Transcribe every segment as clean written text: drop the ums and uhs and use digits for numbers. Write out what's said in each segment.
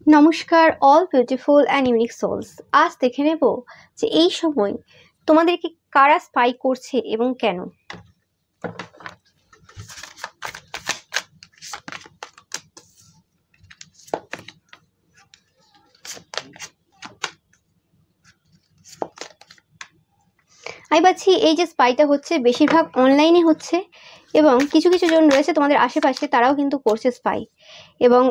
নমস্কার all beautiful and unique souls. আজ দেখে নেব যে এই সময় তোমাদেরকে কারা স্পাই করছে এবং কেন। আমি পাচ্ছি এই যে স্পাইটা হচ্ছে বেশিরভাগ অনলাইনে হচ্ছে এবং কিছু কিছু জন রয়েছে তোমাদের আশেপাশে, তারাও কিন্তু করছে স্পাই এবং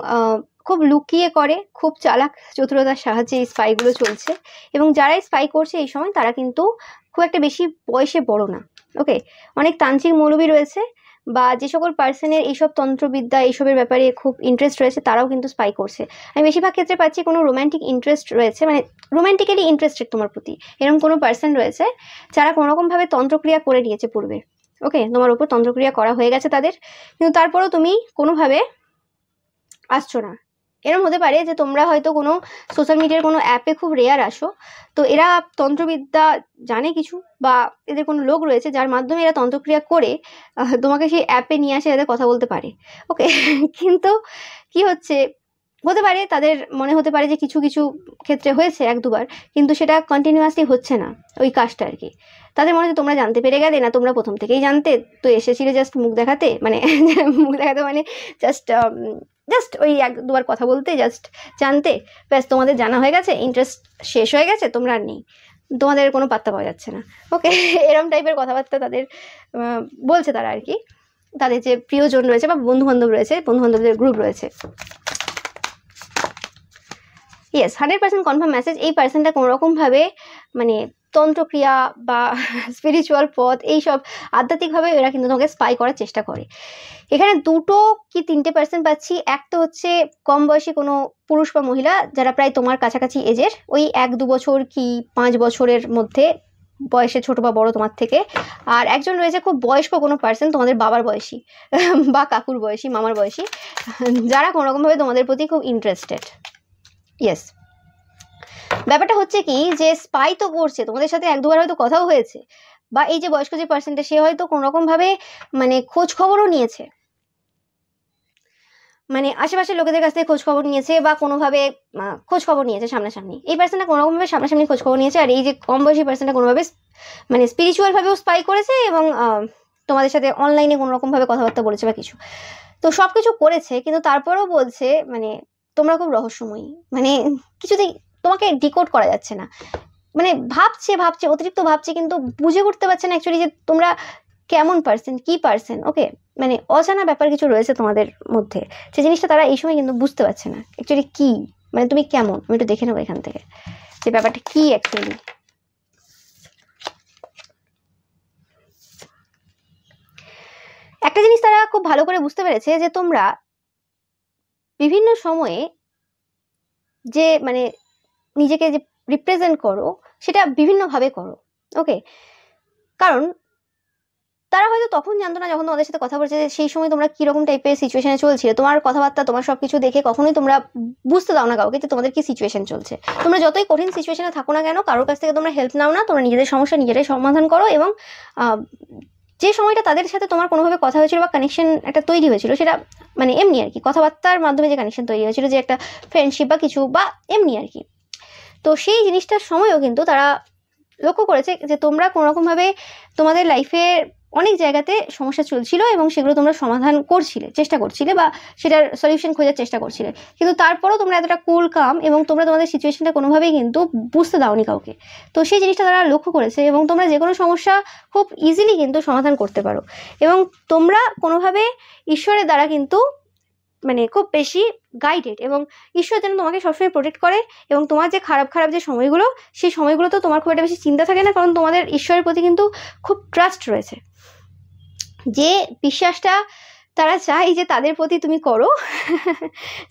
খুব লুকিয়ে করে, খুব চালাক চতুরতার সাহায্যে এই স্পাইগুলো চলছে। এবং যারাই স্পাই করছে এই সময় তারা কিন্তু খুব একটা বেশি বয়সে বড় না। ওকে, অনেক তান্ত্রিক মৌলবী রয়েছে বা যে সকল পার্সনের এইসব তন্ত্রবিদ্যা এইসবের ব্যাপারে খুব ইন্টারেস্ট রয়েছে তারাও কিন্তু স্পাই করছে। আমি বেশিরভাগ ক্ষেত্রে পাচ্ছি কোনো রোম্যান্টিক ইন্টারেস্ট রয়েছে, মানে রোম্যান্টিক্যালি ইন্টারেস্টেড তোমার প্রতি, এরকম কোনো পার্সন রয়েছে যারা কোনোরকমভাবে তন্ত্রক্রিয়া করে নিয়েছে পূর্বে। ওকে, তোমার উপর তন্ত্রক্রিয়া করা হয়ে গেছে তাদের, কিন্তু তারপরেও তুমি কোনোভাবে আসছো না। এরকম হতে পারে যে তোমরা হয়তো কোনো সোশ্যাল মিডিয়ার কোনো অ্যাপে খুব রেয়ার আসো, তো এরা তন্ত্রবিদ্যা জানে কিছু, বা এদের কোনো লোক রয়েছে যার মাধ্যমে এরা তন্ত্রক্রিয়া করে তোমাকে সেই অ্যাপে নিয়ে আসে, এদের কথা বলতে পারে। ওকে কিন্তু কি হচ্ছে, হতে পারে তাদের মনে হতে পারে যে কিছু কিছু ক্ষেত্রে হয়েছে এক দুবার, কিন্তু সেটা কন্টিনিউয়াসলি হচ্ছে না ওই কাজটা আর কি। তাদের মনে হচ্ছে তোমরা জানতে পেরে গেলে, না তোমরা প্রথম থেকেই জানতে, তো এসেছিলে জাস্ট মুখ দেখাতে, মানে মুখ দেখাতে মানে জাস্ট জাস্ট ওই এক দুবার কথা বলতে, জাস্ট জানতে, ব্যাস তোমাদের জানা হয়ে গেছে, ইন্টারেস্ট শেষ হয়ে গেছে, তোমরা আর নেই, তোমাদের কোনো পাত্তা পাওয়া যাচ্ছে না। ওকে এরম টাইপের কথাবার্তা তাদের বলছে তারা আর কি, তাদের যে প্রিয়জন রয়েছে বা বন্ধু বান্ধব রয়েছে, বন্ধু বান্ধবদের গ্রুপ রয়েছে। ইয়েস, 100% কনফার্ম মেসেজ, এই পার্সনটা কোনোরকমভাবে মানে তন্ত্রক্রিয়া বা স্পিরিচুয়াল পথ, এইসব আধ্যাত্মিকভাবে এরা কিন্তু তোমাকে স্পাই করার চেষ্টা করে। এখানে দুটো কি তিনটে পার্সন পাচ্ছি। এক তো হচ্ছে কম বয়সী কোনো পুরুষ বা মহিলা যারা প্রায় তোমার কাছাকাছি এজের, ওই 1-2 বছর কি 5 বছরের মধ্যে বয়সে ছোট বা বড় তোমার থেকে। আর একজন রয়েছে খুব বয়স্ক কোনো পার্সন, তোমাদের বাবার বয়সী বা কাকুর বয়সী, মামার বয়সী, যারা কোনোরকমভাবে তোমাদের প্রতি খুব ইন্টারেস্টেড। ইয়েস, ব্যাপারটা হচ্ছে কি যে স্পাই তো করছে তোমাদের সাথে, 1-2বার হয়তো কথাও হয়েছে, বা এই যে বয়স্ক যে পার্সনটা সে হয়তো কোনোরকমভাবে মানে খোঁজ খবরও নিয়েছে, মানে আশেপাশের লোকেদের কাছ থেকে খোঁজ খবর নিয়েছে বা কোনোভাবে খোঁজ খবর নিয়েছে সামনাসামনি। এই পার্সনটা কোনোরকমভাবে সামনাসামনি খোঁজ খবর নিয়েছে, আর এই যে কম বয়সী পার্সনটা কোনোভাবে মানে স্পিরিচুয়াল ভাবেও স্পাই করেছে এবং তোমাদের সাথে অনলাইনে কোনোরকমভাবে কথাবার্তা বলেছে বা কিছু, তো সব কিছু করেছে। কিন্তু তারপরেও বলছে মানে তোমরা খুব রহস্যময়ী, মানে কিছুতেই তোমাকে ডিকোড করা যাচ্ছে না, মানে ভাবছে ভাবছে অতিরিক্ত ভাবছে, কিন্তু বুঝে উঠতে পারছে না অ্যাকচুয়ালি যে তোমরা কেমন পার্সন, কি পার্সন। ওকে, মানে অজানা ব্যাপার কিছু রয়েছে তোমাদের মধ্যে, যে জিনিসটা তারা এই সময় কিন্তু বুঝতে পারছে না অ্যাকচুয়ালি কি, মানে তুমি কেমন। আমি একটু দেখে নেবো এখান থেকে যে ব্যাপারটা কি অ্যাকচুয়ালি। একটা জিনিস তারা খুব ভালো করে বুঝতে পেরেছে যে তোমরা বিভিন্ন সময়ে যে মানে নিজেকে যে রিপ্রেজেন্ট করো সেটা বিভিন্নভাবে করো। ওকে, কারণ তারা হয়তো তখন জানতো না যখন তোমাদের সাথে কথা বলছে যে সেই সময় তোমরা কিরকম টাইপের সিচুয়েশনে চলছিলে, তোমার কথাবার্তা তোমার সবকিছু দেখে কখনোই তোমরা বুঝতে দাও না কাউকে যে তোমাদের কি সিচুয়েশন চলছে। তোমরা যতই কঠিন সিচুয়েশনে থাকো না কেন, কারোর কাছ থেকে তোমরা হেল্প নাও না, তোমরা নিজেদের সমস্যা নিজেরাই সমাধান করো। এবং যে সময়টা তাদের সাথে তোমার কোনোভাবে কথা হয়েছিল বা কানেকশন একটা তৈরি হয়েছিল, সেটা মানে এমনি আর কি, কথাবার্তার মাধ্যমে যে কানেকশন তৈরি হয়েছিল, যে একটা ফ্রেন্ডশিপ বা কিছু বা এমনি আর কি, তো সেই জিনিসটার সময়ও কিন্তু তারা লক্ষ্য করেছে যে তোমরা কোনোরকমভাবে তোমাদের লাইফে অনেক জায়গাতে সমস্যা চলছিল এবং সেগুলো তোমরা সমাধান করছিলে, চেষ্টা করছিলে, বা সেটার সলিউশন খোঁজার চেষ্টা করছিলে, কিন্তু তারপরেও তোমরা এতটা কুল কাম এবং তোমরা তোমাদের সিচুয়েশনটা কোনোভাবেই কিন্তু বুঝতে দাওনি কাউকে। তো সেই জিনিসটা তারা লক্ষ্য করেছে এবং তোমরা যে কোনো সমস্যা খুব ইজিলি কিন্তু সমাধান করতে পারো, এবং তোমরা কোনোভাবে ঈশ্বরের দ্বারা কিন্তু মানে খুব বেশি গাইডেড, এবং ঈশ্বর যেন তোমাকে সবসময় প্রোটেক্ট করে। এবং তোমার যে খারাপ খারাপ যে সময়গুলো, সেই সময়গুলো তো তোমার খুব একটা বেশি চিন্তা থাকে না, কারণ তোমাদের ঈশ্বরের প্রতি কিন্তু খুব ট্রাস্ট রয়েছে। যে বিশ্বাসটা তারা চায় যে তাদের প্রতি তুমি করো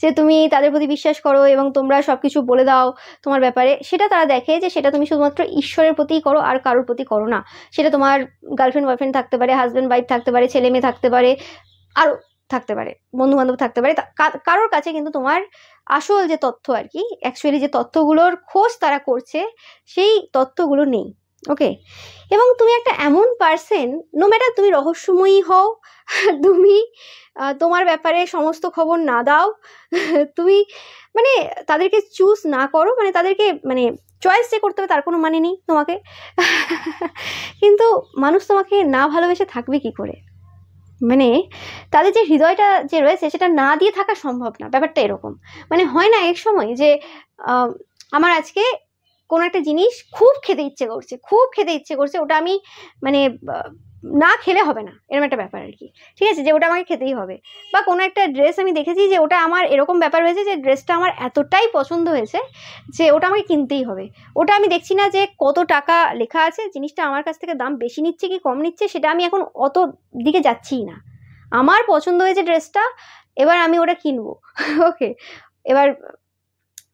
যে তুমি তাদের প্রতি বিশ্বাস করো এবং তোমরা সব কিছু বলে দাও তোমার ব্যাপারে, সেটা তারা দেখে যে সেটা তুমি শুধুমাত্র ঈশ্বরের প্রতিই করো আর কারোর প্রতি করো না। সেটা তোমার গার্লফ্রেন্ড বয়ফ্রেন্ড থাকতে পারে, হাজব্যান্ড ওয়াইফ থাকতে পারে, ছেলে মেয়ে থাকতে পারে, আরও থাকতে পারে, বন্ধু বান্ধব থাকতে পারে, কারোর কাছে কিন্তু তোমার আসল যে তথ্য আর কি, অ্যাকচুয়ালি যে তথ্যগুলোর খোঁজ তারা করছে সেই তথ্যগুলো নেই। ওকে, এবং তুমি একটা এমন পার্সন, নো ম্যাটার তুমি রহস্যময়ী হও, তুমি তোমার ব্যাপারে সমস্ত খবর না দাও, তুমি মানে তাদেরকে চুজ না করো, মানে তাদেরকে মানে চয়েস যে করতে হবে তার কোনো মানে নেই তোমাকে, কিন্তু মানুষ তোমাকে না ভালোবেসে থাকবে কি করে? মানে তাদের যে হৃদয়টা যে রয়েছে সেটা না দিয়ে থাকা সম্ভব না, ব্যাপারটা এরকম। মানে হয় না এক সময় যে আমার আজকে কোনো একটা জিনিস খুব খেতে ইচ্ছে করছে, খুব খেতে ইচ্ছে করছে, ওটা আমি মানে না খেলে হবে না, এরকম একটা ব্যাপার আর কি, ঠিক আছে, যে ওটা আমাকে খেতেই হবে। বা কোনো একটা ড্রেস আমি দেখেছি যে ওটা আমার এরকম ব্যাপার হয়েছে যে ড্রেসটা আমার এতটাই পছন্দ হয়েছে যে ওটা আমাকে কিনতেই হবে। ওটা আমি দেখছি না যে কত টাকা লেখা আছে, জিনিসটা আমার কাছ থেকে দাম বেশি নিচ্ছে কি কম নিচ্ছে, সেটা আমি এখন অত দিকে যাচ্ছিই না। আমার পছন্দ হয়েছে ড্রেসটা, এবার আমি ওটা কিনবো। ওকে, এবার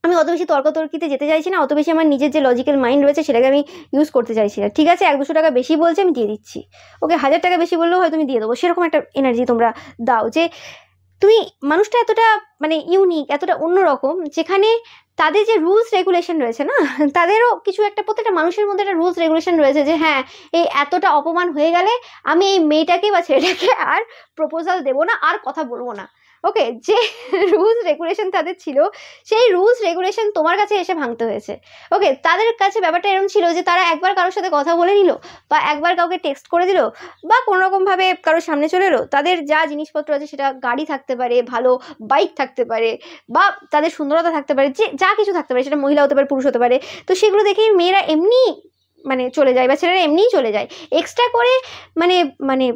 আমি অত বেশি তর্কাতর্কিতে যেতে চাইছি না, অত বেশি আমার নিজের যে লজিক্যাল মাইন্ড রয়েছে সেটাকে আমি ইউজ করতে চাইছি না। ঠিক আছে, 100-200 টাকা বেশি বলছে, আমি দিয়ে দিচ্ছি। ওকে, 1000 টাকা বেশি বললেও হয়তো আমি দিয়ে দেবো, সেরকম একটা এনার্জি তোমরা দাও যে তুমি মানুষটা এতটা মানে ইউনিক, এতটা অন্যরকম, যেখানে তাদের যে রুলস রেগুলেশন রয়েছে না, তাদেরও কিছু একটা, প্রত্যেকটা মানুষের মধ্যে একটা রুলস রেগুলেশন রয়েছে যে হ্যাঁ, এই এতটা অপমান হয়ে গেলে আমি এই মেয়েটাকে বা ছেলেটাকে আর প্রপোজাল দেবো না, আর কথা বলবো না। ওকে, যে রুলস রেগুলেশন তাদের ছিল, সেই রুলস রেগুলেশন তোমার কাছে এসে ভাঙতে হয়েছে। ওকে, তাদের কাছে ব্যাপারটা এরকম ছিল যে তারা একবার কারোর সাথে কথা বলে নিল, বা একবার কাউকে টেক্সট করে দিল, বা কোনোরকমভাবে কারোর সামনে চলে এলো, তাদের যা জিনিসপত্র আছে, সেটা গাড়ি থাকতে পারে, ভালো বাইক থাকতে পারে, বা তাদের সুন্দরতা থাকতে পারে, যে যা কিছু থাকতে পারে, সেটা মহিলা হতে পারে, পুরুষ হতে পারে, তো সেগুলো দেখেই মেয়েরা এমনি মানে চলে যায়, বা ছেলেরা এমনিই চলে যায়। এক্সট্রা করে মানে মানে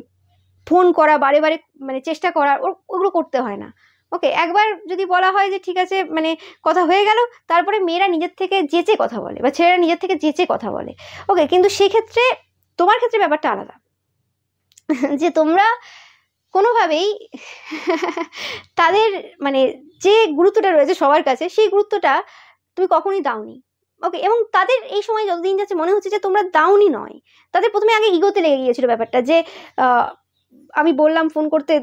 ফোন করা, বারে বারে মানে চেষ্টা করা, ওগুলো করতে হয় না। ওকে, একবার যদি বলা হয় যে ঠিক আছে মানে কথা হয়ে গেল, তারপরে মেয়েরা নিজের থেকে যেচে কথা বলে, বা ছেলেরা নিজের থেকে যেচে কথা বলে। ওকে, কিন্তু সেক্ষেত্রে তোমার ক্ষেত্রে ব্যাপারটা আলাদা, যে তোমরা কোনোভাবেই তাদের মানে যে গুরুত্বটা রয়েছে সবার কাছে, সেই গুরুত্বটা তুমি কখনোই দাওনি। ওকে, এবং তাদের এই সময় যতদিন যাচ্ছে মনে হচ্ছে যে তোমরা দাওনি নয়, তাদের প্রথমে আগে ইগোতে লেগে গিয়েছিল ব্যাপারটা, যে আমি বললাম ফোন করতে,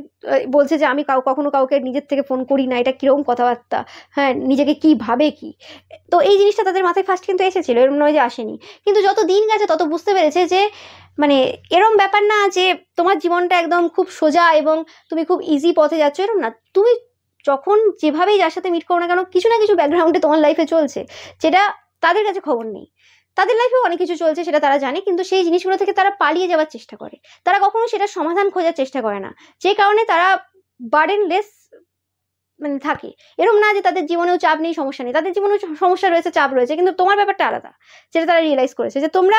বলছে যে আমি কখনো কাউকে নিজের থেকে ফোন করি না, এটা কিরকম কথাবার্তা, হ্যাঁ নিজেকে কি ভাবে কি। তো এই জিনিসটা তাদের মাথায় ফার্স্ট কিন্তু এসেছিল, এরকম নয় যে আসেনি, কিন্তু যত দিন গেছে তত বুঝতে পেরেছে যে মানে এরম ব্যাপার না যে তোমার জীবনটা একদম খুব সোজা এবং তুমি খুব ইজি পথে যাচ্ছ, এরকম না। তুমি যখন যেভাবেই যার সাথে মিট করো না কেন, কিছু না কিছু ব্যাকগ্রাউন্ডে তোমার লাইফে চলছে, যেটা তাদের কাছে খবর নেই। তাদের লাইফেও অনেক কিছু চলছে, সেটা তারা জানে, কিন্তু সেই জিনিসগুলো থেকে তারা পালিয়ে যাওয়ার চেষ্টা করে, তারা কখনো সেটা সমাধান খোঁজার চেষ্টা করে না, যে কারণে তারা বার্ডেনলেস মানে থাকে। এরকম না যে তাদের জীবনেও চাপ নেই, সমস্যা নেই, তাদের জীবনেও সমস্যা রয়েছে, চাপ রয়েছে, কিন্তু তোমার ব্যাপারটা আলাদা, যেটা তারা রিয়েলাইজ করেছে, যে তোমরা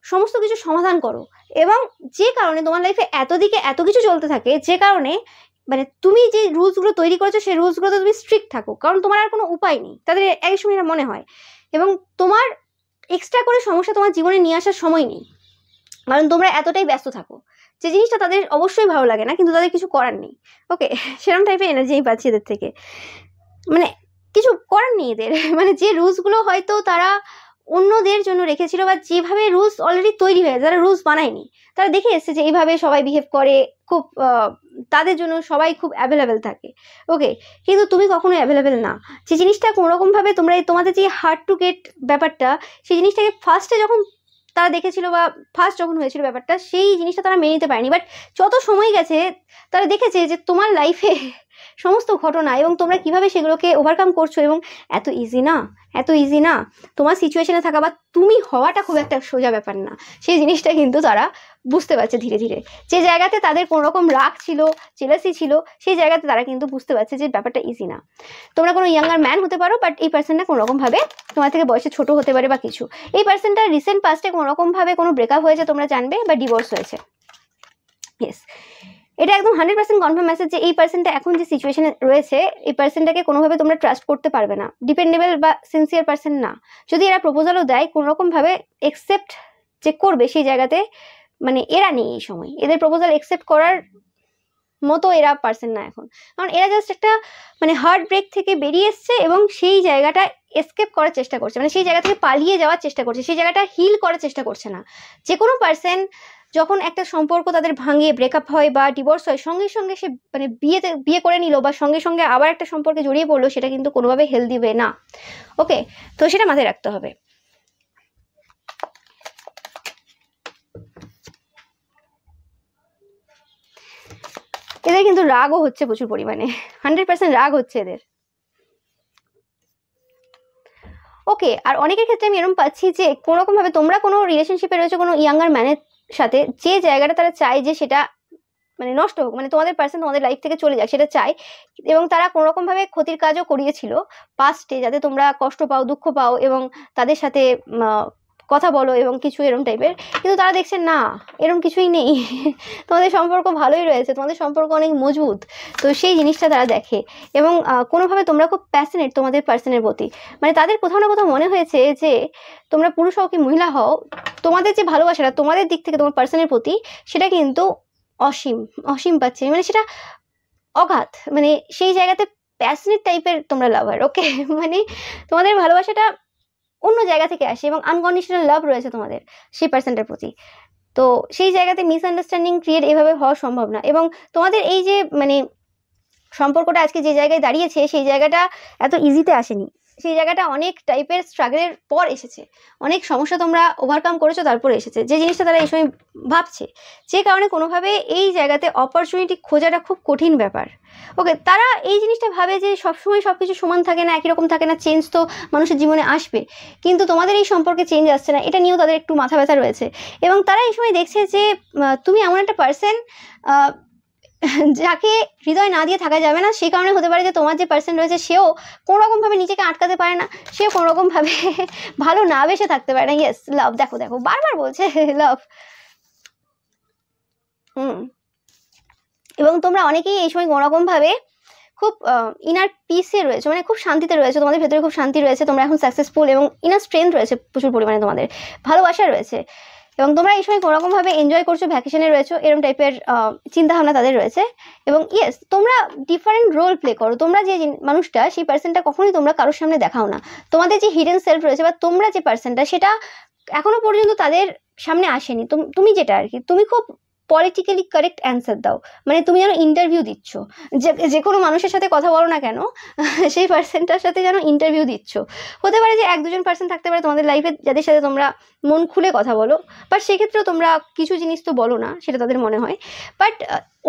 সমস্ত কিছু সমাধান করো, এবং যে কারণে তোমার লাইফে এতদিকে এত কিছু চলতে থাকে, যে কারণে মানে তুমি যে রুলসগুলো তৈরি করেছো সেই রুলসগুলোতে তুমি স্ট্রিক্ট থাকো, কারণ তোমার আর কোনো উপায় নেই, তাদের এক সময় এটা মনে হয়। এবং তোমার এক্সট্রা করে সমস্যা তোমার জীবনে নিয়ে আসার সময় নেই, কারণ তোমরা এতটাই ব্যস্ত থাকো, যে জিনিসটা তাদের অবশ্যই ভালো লাগে না, কিন্তু তাদের কিছু করার নেই। ওকে, সেরকম টাইপের এনার্জি আমি পাচ্ছি এদের থেকে, মানে কিছু করার নেই এদের। মানে যে রুলসগুলো হয়তো তারা অন্যদের জন্য রেখেছিল, বা যেভাবে রুলস অলরেডি তৈরি হয়ে, যারা রুলস বানায়নি, তারা দেখে এসছে যে এইভাবে সবাই বিহেভ করে, খুব তাদের জন্য সবাই খুব অ্যাভেলেবেল থাকে। ওকে, কিন্তু তুমি কখনো অ্যাভেলেবেল না, যে জিনিসটা কোনোরকমভাবে তোমরা তোমাদের যে হার্ড টু গেট ব্যাপারটা, সেই জিনিসটাকে ফার্স্টে যখন তারা দেখেছিল, বা ফার্স্ট যখন হয়েছিল ব্যাপারটা, সেই জিনিসটা তারা মেনে নিতে পারেনি। বাট যত সময় গেছে তারা দেখেছে যে তোমার লাইফে সমস্ত ঘটনা এবং তোমরা কিভাবে সেগুলোকে ওভারকাম করছো, এবং এত ইজি না, এত ইজি না তোমার সিচুয়েশনে থাকা, বা তুমি হওয়াটা খুব একটা সোজা ব্যাপার না, সেই জিনিসটা কিন্তু তারা বুঝতে পারছে ধীরে ধীরে। যে জায়গাতে তাদের কোনো রকম রাগ ছিল, জেলাসি ছিল, সেই জায়গাতে তারা কিন্তু বুঝতে পারছে যে ব্যাপারটা ইজি না। তোমরা কোনো ইয়াঙ্গার ম্যান হতে পারো, বাট এই পার্সনটা কোনো রকমভাবে তোমার থেকে বয়সে ছোট হতে পারে, বা কিছু এই পার্সনটার রিসেন্ট পাস্টে কোনো রকমভাবে কোনো ব্রেকআপ হয়েছে তোমরা জানবে, বা ডিভোর্স হয়েছে। ইয়েস, এটা একদম 100% কনফার্ম মেসেজ যে এই পার্সনটা এখন যে সিচুয়েশনে রয়েছে, এই পার্সনটাকে কোনোভাবে তোমরা ট্রাস্ট করতে পারবে না, ডিপেন্ডেবল বা সিনসিয়ার পার্সন না। যদি এরা প্রপোজালও দেয়, কোনোরকমভাবে একসেপ্ট যে করবে সেই জায়গাতে মানে এরা নেই এই সময়, এদের প্রপোজাল একসেপ্ট করার মতো এরা পার্সন না এখন, কারণ এরা জাস্ট একটা মানে হার্ট ব্রেক থেকে বেরিয়ে এসছে, এবং সেই জায়গাটা এসকেপ করার চেষ্টা করছে, মানে সেই জায়গা থেকে পালিয়ে যাওয়ার চেষ্টা করছে, সেই জায়গাটা হিল করার চেষ্টা করছে না। যে কোনো পার্সন যখন একটা সম্পর্ক তাদের ভাঙে, ব্রেকআপ হয় বা ডিভোর্স হয়, সঙ্গে সঙ্গে সে মানে বিয়ে করে নিল, বা সঙ্গে সঙ্গে আবার একটা সম্পর্কে জড়িয়ে পড়লো, সেটা কিন্তু কোনোভাবে হেলদি ওয়ে না। ওকে, তো সেটা মাথায় রাখতে হবে। এদের কিন্তু রাগও হচ্ছে প্রচুর পরিমাণে, 100% রাগ হচ্ছে এদের। ওকে, আর অনেকের ক্ষেত্রে আমি এরকম পাচ্ছি যে কোনোরকম ভাবে তোমরা কোনো রিলেশনশিপে রয়েছে কোনো ইয়াঙ্গার ম্যানের সাথে, যে জায়গাটা তারা চায় যে সেটা মানে নষ্ট হোক, মানে তোমাদের পার্সন তোমাদের লাইফ থেকে চলে যাক সেটা চাই, এবং তারা কোনোরকম ভাবে ক্ষতির কাজও করিয়েছিল পাস্টে, যাতে তোমরা কষ্ট পাও, দুঃখ পাও এবং তাদের সাথে কথা বলো এবং কিছু এরকম টাইপের। কিন্তু তারা দেখছে না, এরকম কিছুই নেই, তোমাদের সম্পর্ক ভালোই রয়েছে, তোমাদের সম্পর্ক অনেক মজবুত। তো সেই জিনিসটা তারা দেখে, এবং কোনোভাবে তোমরা খুব প্যাশনেট তোমাদের পার্সনের প্রতি, মানে তাদের কোথাও না কোথাও মনে হয়েছে যে তোমরা পুরুষ হও কি মহিলা হও, তোমাদের যে ভালোবাসাটা তোমাদের দিক থেকে তোমার পার্সনের প্রতি, সেটা কিন্তু অসীম, অসীম পাচ্ছে, মানে সেটা অগাধ, মানে সেই জায়গাতে প্যাশনেট টাইপের তোমরা লাভার। ওকে, মানে তোমাদের ভালোবাসাটা অন্য জায়গা থেকে আসে এবং আনকন্ডিশনাল লাভ রয়েছে তোমাদের সেই পার্সনটার প্রতি। তো সেই জায়গাতে মিসআন্ডারস্ট্যান্ডিং ক্রিয়েট এভাবে হওয়া সম্ভব না, এবং তোমাদের এই যে মানে সম্পর্কটা আজকে যে জায়গায় দাঁড়িয়েছে, সেই জায়গাটা এত ইজিতে আসেনি, সেই জায়গাটা অনেক টাইপের স্ট্রাগলের পর এসেছে, অনেক সমস্যা তোমরা ওভারকাম করেছো, তারপরে এসেছে যে জিনিসটা তারা এই সময় ভাবছে, যে কারণে কোনোভাবে এই জায়গাতে অপরচুনিটি খোঁজাটা খুব কঠিন ব্যাপার। ওকে, তারা এই জিনিসটা ভাবে যে সবসময় সব কিছু সমান থাকে না, একই রকম থাকে না, চেঞ্জ তো মানুষের জীবনে আসবে, কিন্তু তোমাদের এই সম্পর্কে চেঞ্জ আসছে না, এটা নিয়েও তাদের একটু মাথা ব্যথা রয়েছে। এবং তারা এই সময় দেখছে যে তুমি এমন একটা পার্সন যাকে হৃদয় না দিয়ে থাকা যাবে না, সেই কারণে হতে পারে যে তোমার যে পার্সন রয়েছে সেও কোনোরকমভাবে নিজেকে আটকাতে পারে না, সেও কোনোরকমভাবে ভালো না বেসে থাকতে পারে না। ইয়েস, লাভ, দেখো দেখো বারবার বলছে লাভ। এবং তোমরা অনেকেই এই সময় কোনোরকমভাবে খুব ইনার পিসে রয়েছে, মানে খুব শান্তিতে রয়েছে, তোমাদের ভেতরে খুব শান্তি রয়েছে, তোমরা এখন সাকসেসফুল এবং ইনার স্ট্রেংথ রয়েছে প্রচুর পরিমাণে, তোমাদের ভালোবাসা রয়েছে, এবং তোমরা এই সময় কোনোরকমভাবে এনজয় করছো, ভ্যাকেশনে রয়েছো, এরকম টাইপের চিন্তাভাবনা তাদের রয়েছে। এবং ইয়েস, তোমরা ডিফারেন্ট রোল প্লে করো, তোমরা যে মানুষটা, সেই পার্সনটা কখনোই তোমরা কারোর সামনে দেখাও না, তোমাদের যে হিডেন সেলফ রয়েছে বা তোমরা যে পার্সনটা, সেটা এখনো পর্যন্ত তাদের সামনে আসেনি। তুমি যেটা আর কি, তুমি খুব পলিটিক্যালি কারেক্ট অ্যান্সার দাও, মানে তুমি যেন ইন্টারভিউ দিচ্ছ, যে কোনো মানুষের সাথে কথা বলো না কেন, সেই পার্সনটার সাথে যেন ইন্টারভিউ দিচ্ছ। হতে পারে যে 1-2জন পার্সন থাকতে পারে তোমাদের লাইফে যাদের সাথে তোমরা মন খুলে কথা বলো, বাট সেক্ষেত্রেও তোমরা কিছু জিনিস তো বলো না, সেটা তাদের মনে হয়, বাট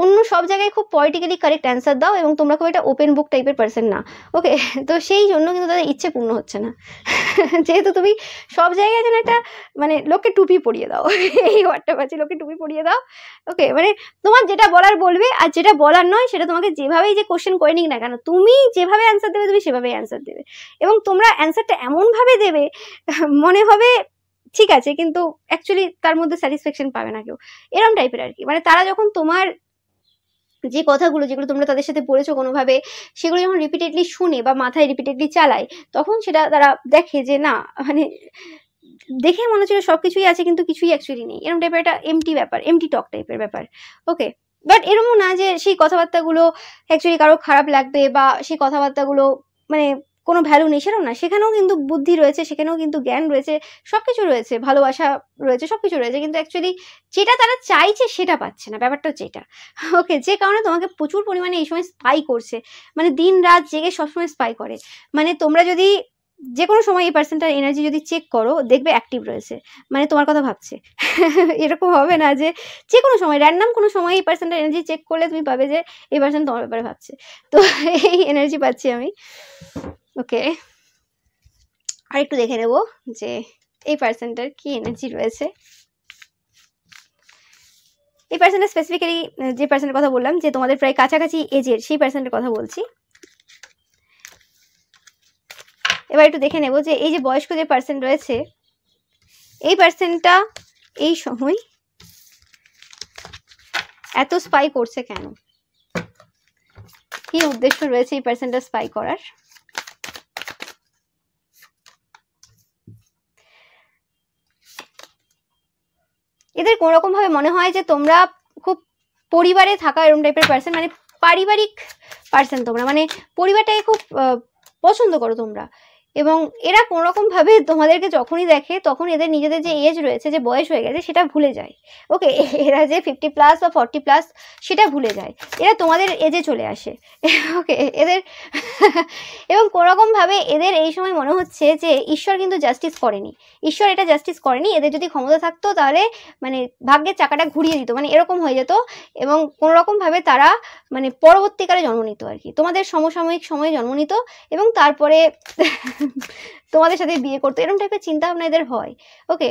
অন্য সব জায়গায় খুব পলিটিক্যালি কারেক্ট অ্যান্সার দাও, এবং তোমরা খুব একটা ওপেন বুক টাইপের পার্সন না। ওকে, তো সেই জন্য কিন্তু তাদের ইচ্ছে পূর্ণ হচ্ছে না, যেহেতু তুমি সব জায়গায় যেন একটা মানে লোককে টুপি পরিয়ে দাও, এই ওয়ার্ডটা পাচ্ছি, লোককে টুপি পরিয়ে দাও। ওকে, মানে তোমার যেটা বলার বলবে, আর যেটা বলার নয় সেটা তোমাকে যেভাবেই যে কোশ্চেন করে নিক না কেন, তুমি যেভাবে অ্যান্সার দেবে তুমি সেভাবেই অ্যান্সার দেবে, এবং তোমরা অ্যান্সারটা এমনভাবে দেবে মনে হবে ঠিক আছে, কিন্তু অ্যাকচুয়ালি তার মধ্যে স্যাটিসফ্যাকশন পাবে না কেউ, এরম টাইপের আর কি। মানে তারা যখন তোমার যে কথাগুলো যেগুলো তোমরা তাদের সাথে বলেছো কোনোভাবে, সেগুলো যখন রিপিটেডলি শুনে বা মাথায় রিপিটেডলি চালায়, তখন সেটা তারা দেখে যে না, মানে দেখে মনে হচ্ছিল সবকিছুই আছে কিন্তু কিছুই অ্যাকচুয়ালি নেই, এরকম টাইপের একটা এমটি ব্যাপার, এমটি টক টাইপের ব্যাপার। ওকে, বাট এরকম না যে সেই কথাবার্তাগুলো অ্যাকচুয়ালি কারো খারাপ লাগবে বা সেই কথাবার্তাগুলো মানে কোনো ভ্যালু নেই, সেরকম না, সেখানেও কিন্তু বুদ্ধি রয়েছে, সেখানেও কিন্তু জ্ঞান রয়েছে, সবকিছু রয়েছে, ভালোবাসা রয়েছে, সবকিছু রয়েছে, কিন্তু অ্যাকচুয়ালি যেটা তারা চাইছে সেটা পাচ্ছে না, ব্যাপারটা যেটা। ওকে, যে কারণে তোমাকে প্রচুর পরিমাণে এই সময় স্পাই করছে, মানে দিন রাত জেগে সবসময় স্পাই করে। মানে তোমরা যদি যে কোনো সময় এই পার্সনটার এনার্জি যদি চেক করো, দেখবে অ্যাক্টিভ রয়েছে, মানে তোমার কথা ভাবছে। এরকম হবে না যে যে কোনো সময় র্যান্ডাম কোনো সময় এই পার্সনটার এনার্জি চেক করলে তুমি পাবে যে এই পার্সন তোমার ব্যাপারে ভাবছে। তো এই এনার্জি পাচ্ছি আমি। ওকে, আর একটু দেখে নেব যে এই পার্সনটার কি এনার্জি রয়েছে। এই পার্সনটা স্পেসিফিক্যালি যে পার্সনের কথা বললাম যে তোমাদের প্রায় কাছাকাছি এজের, সেই পার্সনটার কথা বলছি। এবার একটু দেখে নেব যে এই যে বয়স্ক যে পার্সন রয়েছে, এই পার্সনটা এই সময় এত স্পাই করছে কেন, কি উদ্দেশ্য রয়েছে এই পার্সনটা স্পাই করার। এদের কোনোরকম ভাবে মনে হয় যে তোমরা খুব পরিবারে থাকা এরকম টাইপের পার্সন, মানে পারিবারিক পার্সন তোমরা, মানে পরিবারটাকে খুব পছন্দ করো তোমরা, এবং এরা কোনোরকমভাবে তোমাদেরকে যখনই দেখে তখন এদের নিজেদের যে এজ রয়েছে, যে বয়স হয়ে গেছে, সেটা ভুলে যায়। ওকে, এরা যে 50+ বা 40+ সেটা ভুলে যায়, এরা তোমাদের এজে চলে আসে। ওকে, এদের এবং কোনোরকমভাবে এদের এই সময় মনে হচ্ছে যে ঈশ্বর কিন্তু জাস্টিস করেনি, ঈশ্বর এটা জাস্টিস করেনি, এদের যদি ক্ষমতা থাকতো তাহলে মানে ভাগ্যের চাকাটা ঘুরিয়ে দিত, মানে এরকম হয়ে যেত। এবং কোনোরকমভাবে তারা মানে পরবর্তীকালে জন্ম নিত আর কি, তোমাদের সমসাময়িক সময়ে জন্ম নিত এবং তারপরে তোমাদের সাথে বিয়ে করতো, এরকম টাইপের চিন্তা ভাবনা এদের হয়। ওকে,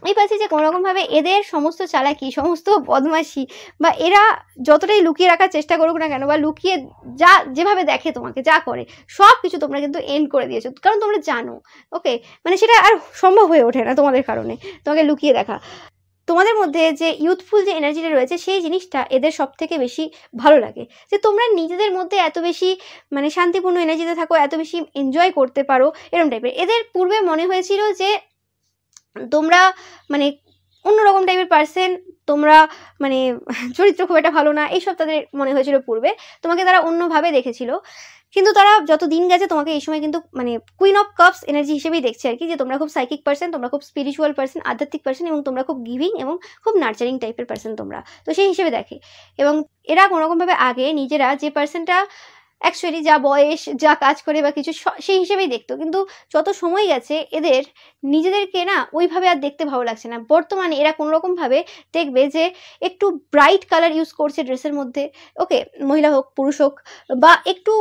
এই পাচ্ছি যে কোনোরকমভাবে এদের সমস্ত চালাকি, সমস্ত বদমাশি, বা এরা যতটাই লুকিয়ে রাখার চেষ্টা করুক না কেন, বা লুকিয়ে যা যেভাবে দেখে তোমাকে, যা করে সব কিছু তোমরা কিন্তু এন্ড করে দিয়েছো, কারণ তোমরা জানো। ওকে, মানে সেটা আর সম্ভব হয়ে ওঠে না তোমাদের কারণে তোমাকে লুকিয়ে দেখা। তোমাদের মধ্যে যে ইউথফুল যে এনার্জিটা রয়েছে, সেই জিনিসটা এদের সব থেকে বেশি ভালো লাগে, যে তোমরা নিজেদের মধ্যে এত বেশি মানে শান্তিপূর্ণ এনার্জিতে থাকো, এত বেশি এনজয় করতে পারো, এরকম টাইপের। এদের পূর্বে মনে হয়েছিল যে তোমরা মানে অন্যরকম টাইপের পার্সন, তোমরা মানে চরিত্র খুব একটা ভালো না, এইসব তাদের মনে হয়েছিল পূর্বে, তোমাকে তারা অন্যভাবে দেখেছিল। কিন্তু তারা যত দিন গেছে তোমাকে এই সময় কিন্তু মানে কুইন অফ কাপস এনার্জি হিসেবেই দেখছে আর কি, যে তোমরা খুব সাইকিক পার্সন, তোমরা খুব স্পিরিচুয়াল পার্সন, আধ্যাত্মিক পার্সন, এবং তোমরা খুব গিভিং এবং খুব নার্চারিং টাইপের পার্সন তোমরা, তো সেই হিসেবে দেখে। এবং এরা কোনোরকমভাবে আগে নিজেরা যে পার্সনটা অ্যাকচুয়ালি যা বয়স, যা কাজ করে বা কিছু সেই হিসেবেই দেখতো, কিন্তু যত সময় গেছে এদের নিজেদেরকে না ওইভাবে আর দেখতে ভালো লাগছে না। বর্তমানে এরা কোনোরকমভাবে দেখবে যে একটু ব্রাইট কালার ইউজ করছে ড্রেসের মধ্যে। ওকে, মহিলা হোক পুরুষ হোক, বা একটু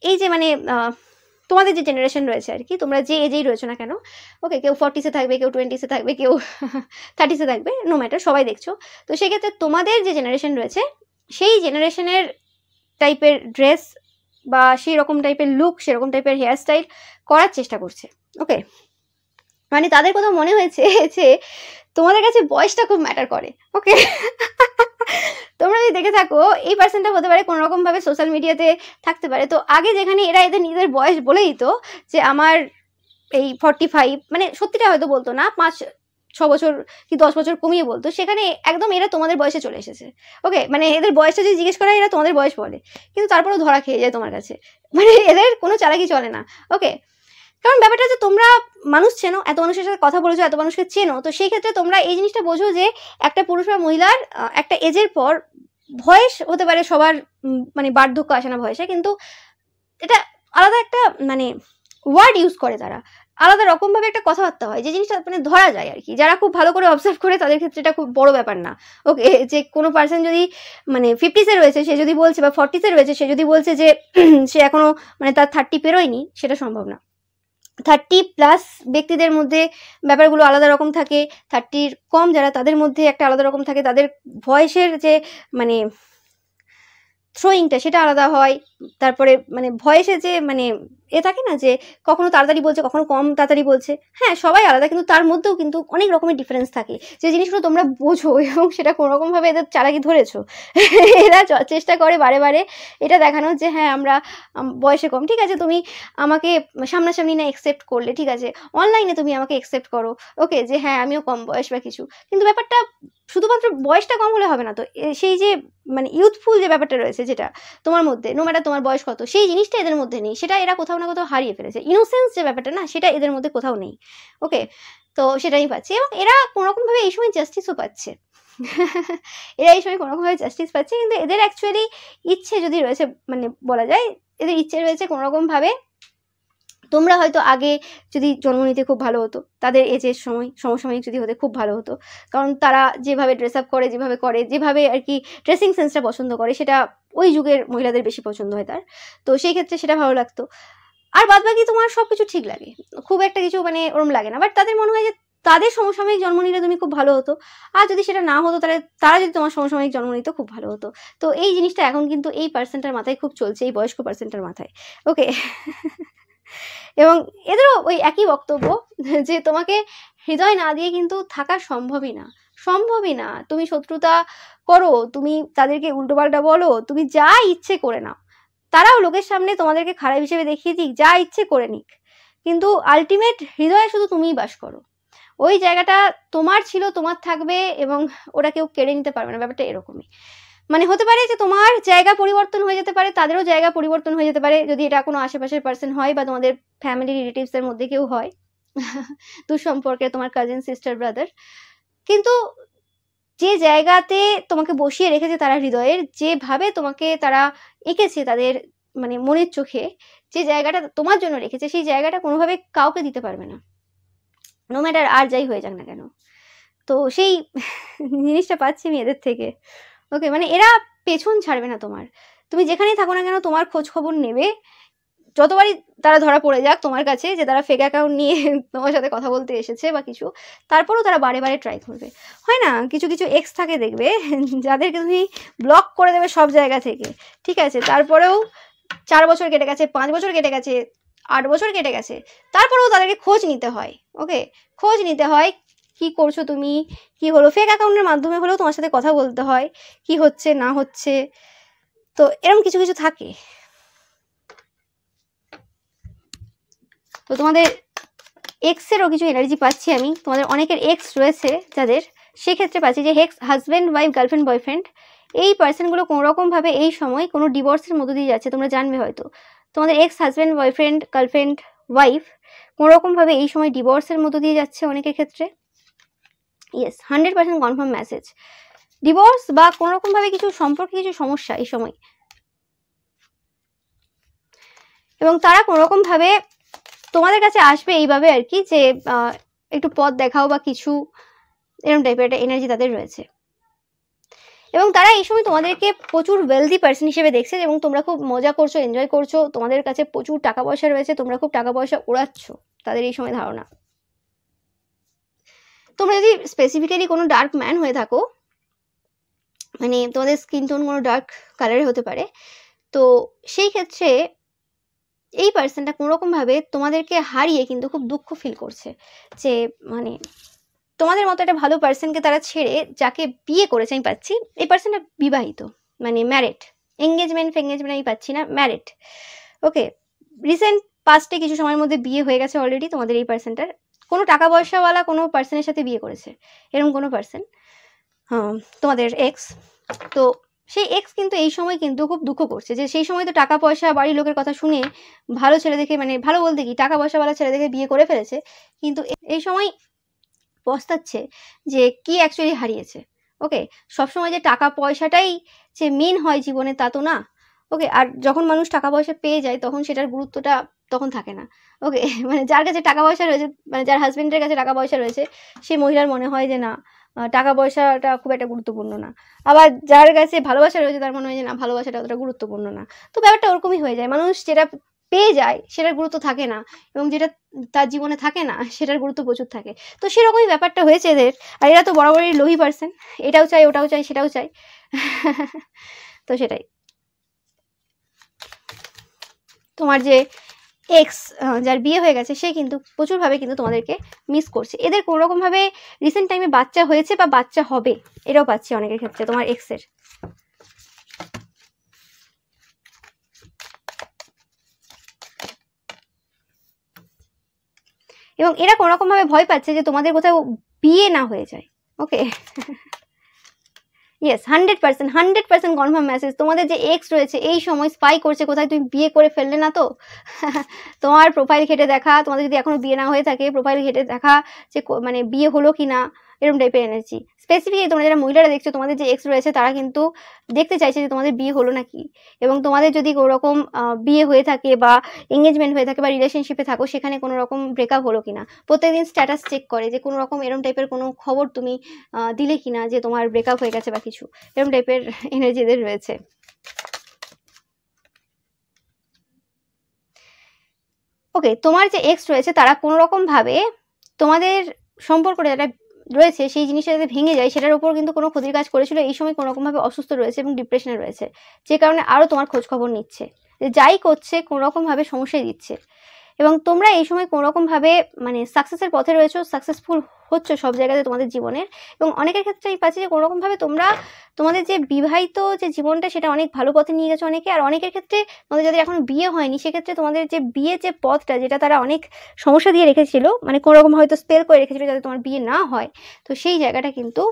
এই যে মানে তোমাদের যে জেনারেশন রয়েছে আর কি, তোমরা যে এজেই রয়েছো না কেন, ওকে, কেউ 40-এ থাকবে, কেউ 20-এ থাকবে, কেউ 30-এ থাকবে, নো ম্যাটার, সবাই দেখছো। তো সেক্ষেত্রে তোমাদের যে জেনারেশন রয়েছে, সেই জেনারেশনের টাইপের ড্রেস বা সেই রকম টাইপের লুক, সেরকম টাইপের হেয়ারস্টাইল করার চেষ্টা করছে। ওকে, মানে তাদের কথা মনে হয়েছে যে তোমাদের কাছে বয়সটা খুব ম্যাটার করে। ওকে, তোমরা যদি দেখে থাকো এই পার্সনটা হতে পারে কোনোরকমভাবে সোশ্যাল মিডিয়াতে থাকতে পারে। তো আগে যেখানে এরা এদের নিজেদের বয়স বলে দিত যে আমার এই 45, মানে সত্যিটা হয়তো বলতো না, 5-6 বছর কি 10 বছর কমিয়ে বলতো, সেখানে একদম এরা তোমাদের বয়সে চলে এসেছে। ওকে, মানে এদের বয়সটা যদি জিজ্ঞেস করা, এরা তোমাদের বয়স বলে, কিন্তু তারপরেও ধরা খেয়ে যায় তোমার কাছে, মানে এদের কোনো চালাকি চলে না। ওকে, কারণ ব্যাপারটা যে তোমরা মানুষ চেনো, এত মানুষের সাথে কথা বলেছো, এত মানুষকে চেনো, তো সেই ক্ষেত্রে তোমরা এই জিনিসটা বোঝো যে একটা পুরুষ বা মহিলার একটা এজের পর ভয়েস হতে পারে সবার, মানে বার্ধক্য আসে না ভয়েসে, কিন্তু এটা আলাদা একটা মানে ওয়ার্ড ইউজ করে, তারা আলাদা রকমভাবে একটা কথাবার্তা হয়, যে জিনিসটা মানে ধরা যায় আর কি। যারা খুব ভালো করে অবজার্ভ করে তাদের ক্ষেত্রে এটা খুব বড় ব্যাপার না। ওকে, যে কোনো পার্সন যদি মানে 50-এ রয়েছে সে যদি বলছে, বা 40-এ রয়েছে সে যদি বলছে যে সে এখনো মানে তার 30 পেরোয়নি, সেটা সম্ভব না। 30+ ব্যক্তিদের মধ্যে ব্যাপারগুলো আলাদা রকম থাকে, 30-র কম যারা তাদের মধ্যে একটা আলাদা রকম থাকে, তাদের ভয়েসের যে মানে থ্রোয়িংটা সেটা আলাদা হয়। তারপরে মানে ভয়েসে যে মানে থাকে না, যে কখনো তাড়াতাড়ি বলছে, কখনো কম তাড়াতাড়ি বলছে, হ্যাঁ সবাই আলাদা, কিন্তু তার মধ্যেও কিন্তু অনেক রকমের ডিফারেন্স থাকে, যে জিনিসগুলো তোমরা বোঝো এবং সেটা কোনোরকমভাবে এদের চালাকি ধরেছো। এরা চেষ্টা করে বারে বারে এটা দেখানোর যে হ্যাঁ আমরা বয়সে কম, ঠিক আছে তুমি আমাকে সামনাসামনি না অ্যাকসেপ্ট করলে, ঠিক আছে অনলাইনে তুমি আমাকে অ্যাকসেপ্ট করো, ওকে, যে হ্যাঁ আমিও কম বয়স বা কিছু, কিন্তু ব্যাপারটা শুধুমাত্র বয়সটা কম হলে হবে না তো, সেই যে মানে ইউথফুল যে ব্যাপারটা রয়েছে যেটা তোমার মধ্যে, নো ম্যাটার তোমার বয়স কত, সেই জিনিসটা এদের মধ্যে নেই, সেটা এরা কোথাও না কোথাও হারিয়ে ফেলেছে। ইনোসেন্স যে ব্যাপারটা না, সেটা এদের মধ্যে কোথাও নেই। ওকে, তো সেটাই পাচ্ছি, এবং এরা কোনোরকমভাবে এই সময় জাস্টিসও পাচ্ছে। এরা এই সময় কোনোরকমভাবে জাস্টিস পাচ্ছে, কিন্তু এদের অ্যাকচুয়ালি ইচ্ছে যদি রয়েছে, মানে বলা যায় এদের ইচ্ছে রয়েছে কোনোরকমভাবে তোমরা হয়তো আগে যদি জন্ম নিতে খুব ভালো হতো, তাদের এজের সময় সমসাময়িক যদি হতে খুব ভালো হতো, কারণ তারা যেভাবে ড্রেস আপ করে, যেভাবে করে, যেভাবে আর কি ড্রেসিং সেন্সটা পছন্দ করে, সেটা ওই যুগের মহিলাদের বেশি পছন্দ হয় তার, তো সেই ক্ষেত্রে সেটা ভালো লাগতো। আর বাদ বাকি তোমার সব কিছু ঠিক লাগে, খুব একটা কিছু মানে ওরম লাগে না, বাট তাদের মনে হয় যে তাদের সমসাময়িক জন্ম নিলে তুমি খুব ভালো হতো, আর যদি সেটা না হতো তাহলে তারা যদি তোমার সমসাময়িক জন্ম নিত খুব ভালো হতো। তো এই জিনিসটা এখন কিন্তু এই পার্সেন্টার মাথায় খুব চলছে, এই বয়স্ক পার্সেন্টার মাথায়। ওকে, এবং এদেরও ওই একই বক্তব্য যে তোমাকে হৃদয় না দিয়ে কিন্তু থাকা সম্ভবই না, সম্ভবই না। তুমি শত্রুতা করো, তুমি তাদেরকে উল্টোপাল্টা বলো, তুমি যা ইচ্ছে করে নাও, তারাও লোকের সামনে তোমাদেরকে খারাপ হিসেবে দেখিয়ে দিক, যা ইচ্ছে করে নিক, কিন্তু আলটিমেট হৃদয়ে শুধু তুমিই বাস করো। ওই জায়গাটা তোমার ছিল, তোমার থাকবে, এবং ওরা কেউ কেড়ে নিতে পারবে না, ব্যাপারটা এরকমই। মানে হতে পারে যে তোমার জায়গা পরিবর্তন হয়ে যেতে পারে, তাদেরও জায়গা পরিবর্তন হয়ে যেতে পারে, যদি এটা কোনো আশেপাশের পার্সন হয় বা তোমাদের ফ্যামিলি রিলেটিভসের মধ্যে কেউ হয় দুঃসম্পর্কে, তোমার কাজিন, সিস্টার, ব্রাদার। কিন্তু যে জায়গাতে তোমাকে বসিয়ে রেখেছে তারা হৃদয়ের, যেভাবে তোমাকে তারা এঁকেছে তাদের মানে মনের চোখে, যে জায়গাটা তোমার জন্য রেখেছে, সেই জায়গাটা কোনোভাবে কাউকে দিতে পারবে না, নো ম্যাটার আর যাই হয়ে যাক না কেন। তো সেই জিনিসটা পাচ্ছি আমি এদের থেকে। ওকে, মানে এরা পেছন ছাড়বে না তোমার, তুমি যেখানেই থাকো না কেন তোমার খোঁজ খবর নেবে, যতবারই তারা ধরা পড়ে যাক তোমার কাছে যে তারা ফেক অ্যাকাউন্ট নিয়ে তোমার সাথে কথা বলতে এসেছে বা কিছু, তারপরেও তারা বারে বারে ট্রাই করবে। হয় না কিছু কিছু এক্স থাকে দেখবে যাদেরকে তুমি ব্লক করে দেবে সব জায়গা থেকে, ঠিক আছে, তারপরেও 4 বছর কেটে গেছে, 5 বছর কেটে গেছে, 8 বছর কেটে গেছে, তারপরেও তাদেরকে খোঁজ নিতে হয়। ওকে, খোঁজ নিতে হয়, কি করছো তুমি, কি হলো, ফেক অ্যাকাউন্টের মাধ্যমে হলেও তোমার সাথে কথা বলতে হয়, কি হচ্ছে না হচ্ছে। তো এরকম কিছু কিছু থাকে। তো তোমাদের এক্সেরও কিছু এনার্জি পাচ্ছি আমি, তোমাদের অনেকের এক্স রয়েছে যাদের, সেক্ষেত্রে পাচ্ছি যে হাজব্যান্ড ওয়াইফ, গার্লফ্রেন্ড বয়ফ্রেন্ড, এই পার্সনগুলো কোনোরকমভাবে এই সময় কোনো ডিভোর্সের মধ্য দিয়ে যাচ্ছে, তোমরা জানবে হয়তো তোমাদের ex husband boyfriend girlfriend wife কোনোরকমভাবে এই সময় ডিভোর্সের মধ্য দিয়ে যাচ্ছে অনেকের ক্ষেত্রে। ইয়েস, 100% কনফার্ম মেসেজ, ডিভোর্স বা কোনোরকমভাবে কিছু সম্পর্কে কিছু সমস্যা এই সময়, এবং তারা কোনোরকমভাবে তোমাদের কাছে আসবে এইভাবে আর কি, যে একটু পথ দেখাও বা কিছু এরকম টাইপের একটা এনার্জি তাদের রয়েছে। এবং তারা এই সময় তোমাদেরকে প্রচুর ওয়েলদি পার্সন হিসেবে দেখছে, এবং তোমরা খুব মজা করছো, এনজয় করছো, তোমাদের কাছে প্রচুর টাকা পয়সা রয়েছে, তোমরা খুব টাকা পয়সা ওড়াচ্ছ, তাদের এই সময় ধারণা। তোমরা যদি স্পেসিফিক্যালি কোনো ডার্ক ম্যান হয়ে থাকো, মানে তোমাদের স্কিন টোন কোনো ডার্ক কালারে হতে পারে, তো সেই ক্ষেত্রে এই পার্সনটা কোনোরকমভাবে তোমাদেরকে হারিয়ে কিন্তু খুব দুঃখ ফিল করছে, যে মানে তোমাদের মতো একটা ভালো পার্সনকে তারা ছেড়ে যাকে বিয়ে করেছে আমি পাচ্ছি, এই পার্সনটা বিবাহিত, মানে ম্যারিড, এঙ্গেজমেন্ট আমি পাচ্ছি না, ম্যারিড। ওকে, রিসেন্ট পাস্টে কিছু সময়ের মধ্যে বিয়ে হয়ে গেছে অলরেডি তোমাদের এই পার্সনটার, কোনো টাকা পয়সাওয়ালা কোনো পার্সনের সাথে বিয়ে করেছে এরকম কোনো পার্সন, তোমাদের এক্স। তো সেই এক্স কিন্তু এই সময় কিন্তু খুব দুঃখ করছে, যে সেই সময় তো টাকা পয়সা বাড়ির লোকের কথা শুনে ভালো ছেলে দেখে, মানে ভালো বলতে কি টাকা পয়সাওয়ালা ছেলে দেখে বিয়ে করে ফেলেছে, কিন্তু এই সময় পস্তাচ্ছে যে কি অ্যাকচুয়ালি হারিয়েছে। ওকে, সবসময় যে টাকা পয়সাটাই যে মেন হয় জীবনে তা তো না। ওকে, আর যখন মানুষ টাকা পয়সা পেয়ে যায় তখন সেটার গুরুত্বটা তখন থাকে না। ওকে, মানে যার কাছে টাকা পয়সা রয়েছে, মানে যার হাজবেন্ডের কাছে টাকা পয়সা রয়েছে, সেই মহিলার মনে হয় যে না টাকা পয়সাটা খুব একটা গুরুত্বপূর্ণ না, আবার যার কাছে ভালোবাসা রয়েছে তার মনে হয় যে না ভালোবাসাটা অতটা গুরুত্বপূর্ণ না। তো ব্যাপারটা ওরকমই হয়ে যায়, মানুষ যেটা পেয়ে যায় সেটার গুরুত্ব থাকে না, এবং যেটা তার জীবনে থাকে না সেটার গুরুত্ব প্রচুর থাকে। তো সেরকমই ব্যাপারটা হয়েছে এদের। আর এরা তো বরাবরই লোভী পার্সন, এটাও চাই ওটাও চাই সেটাও চাই তো সেটাই তোমার যে এক্স যার বিয়ে হয়ে গেছে সে কিন্তু প্রচুরভাবে কিন্তু তোমাদেরকে মিস করছে। এদের কোনোরকমভাবে রিসেন্ট টাইমে বাচ্চা হয়েছে বা বাচ্চা হবে, এটাও পাচ্ছি অনেকের ক্ষেত্রে তোমার এক্সের। এবং এরা কোনোরকমভাবে ভয় পাচ্ছে যে তোমাদের কোথাও বিয়ে না হয়ে যায়। ওকে, ইয়েস, 100% কনফার্ম মেসেজ, তোমাদের যে এক্স রয়েছে এই সময় স্পাই করছে কোথায় তুমি বিয়ে করে ফেললে না তো তোমার প্রোফাইল ঘেটে দেখা, তোমাদের যদি এখনো বিয়ে না হয়ে থাকে প্রোফাইল ঘেটে দেখা যে মানে বিয়ে হলো কি না, এরকম টাইপের এনার্জি। স্পেসিফিকলি তোমরা যারা মহিলারা দেখছো তোমাদের যে এক্স রয়েছে তারা কিন্তু দেখতে চাইছে যে তোমাদের বিয়ে হলো নাকি, এবং তোমাদের যদি কোনোরকম বিয়ে হয়ে থাকে বা এঙ্গেজমেন্ট হয়ে থাকে বা রিলেশনশিপে থাকো সেখানে কোনো রকম ব্রেকআপ হলো কিনা, প্রত্যেকদিন স্ট্যাটাস চেক করে যে কোনো রকম এরকম টাইপের কোনো খবর তুমি দিলে কিনা যে তোমার ব্রেকআপ হয়ে গেছে বা কিছু, এরকম টাইপের এনার্জি এদের রয়েছে। ওকে, তোমার যে এক্স রয়েছে তারা কোনো রকম ভাবে তোমাদের সম্পর্কটা যেটা রয়েছে সেই জিনিসটা যাতে ভেঙে যায় সেটার উপর কিন্তু কোনো ক্ষতির কাজ করেছিল, এই সময় কোনো রকম ভাবে অসুস্থ রয়েছে এবং ডিপ্রেশনে রয়েছে, যে কারণে আরো তোমার খোঁজ খবর নিচ্ছে, যে যাই করছে কোনো রকম ভাবে সমস্যায় দিচ্ছে। এবং তোমরা এই সময় কোনো রকম ভাবে মানে সাকসেসের পথে রয়েছো, সাকসেসফুল হচ্ছে সব জায়গাতে তোমাদের জীবনের। এবং অনেকের ক্ষেত্রে এই পাচ্ছি যে কোনো রকম ভাবে তোমরা তোমাদের যে বিবাহিত যে জীবনটা সেটা অনেক ভালো পথে নিয়ে গেছো অনেকে, আর অনেকের ক্ষেত্রে তোমাদের যাদের এখনো বিয়ে হয়নি সেক্ষেত্রে তোমাদের যে বিয়ে যে পথটা যেটা তারা অনেক সমস্যা দিয়ে রেখেছিল, মানে কোনো রকম হয়তো স্পেল করে রেখেছিল যাতে তোমার বিয়ে না হয়, তো সেই জায়গাটা কিন্তু